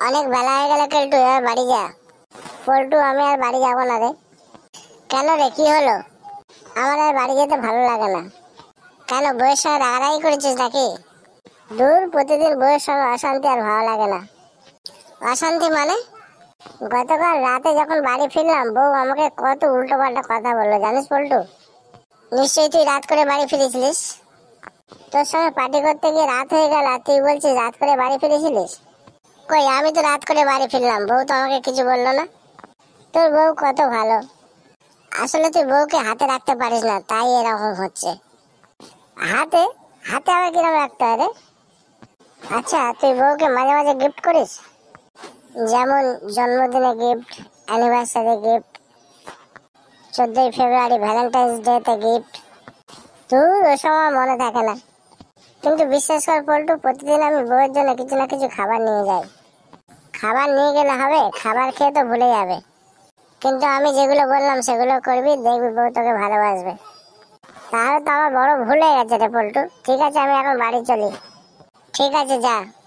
অনেক বেলা হয়ে গেল কেলটু, এবার বাড়ি যা। পল্টু, আমি আর বাড়ি যাবো না রে। কেন রে, কি হলো? আমার আর বাড়ি যেতে ভালো লাগে না। কেন, বউয়ের সঙ্গে রাগারাগি করেছিস নাকি? দূর, প্রতিদিন বউয়ের সঙ্গে অশান্তি আর ভালো লাগে না। অশান্তি মানে? গতকাল রাতে যখন বাড়ি ফিরলাম, বউ আমাকে কত উল্টো পাল্টা কথা বললো জানিস পল্টু? নিশ্চয়ই তুই রাত করে বাড়ি ফিরেছিলিস। তোর সঙ্গে পার্টি করতে গিয়ে রাত হয়ে গেল আর তুই বলছিস রাত করে বাড়ি ফিরেছিলিস। কই, আমি তো রাত করে বাড়ি ফিরলাম, বউ তো আমাকে কিছু বললো না। তোর বউ কত ভালো। আসলে তুই বউকে হাতে রাখতে পারিস না, তাই এরকম হচ্ছে। হাতে? হাতে আবার কিরকম রাখতে হয় রে? আচ্ছা, তুই বউকে মাঝে মাঝে গিফট করিস? যেমন জন্মদিনে গিফট, অ্যানিভার্সারি গিফট, 14ই ফেব্রুয়ারি ভ্যালেন্টাইন্স ডে তে গিফট। তুই ওসব আমার মনে থাকে না। কিন্তু বিশ্বাস কর পল্টু, প্রতিদিন আমি বউয়ের জন্য কিছু না কিছু খাবার নিয়ে যাই। খাবার নিয়ে গেলে হবে? খাবার খেয়ে তো ভুলে যাবে। কিন্তু আমি যেগুলো বললাম সেগুলো করবি, দেখবি বউ তোকে ভালোবাসবে। তাহলে তো আমার বড় ভুল হয়ে গেছে রে পল্টু। ঠিক আছে, আমি এখন বাড়ি চলি। ঠিক আছে, যা।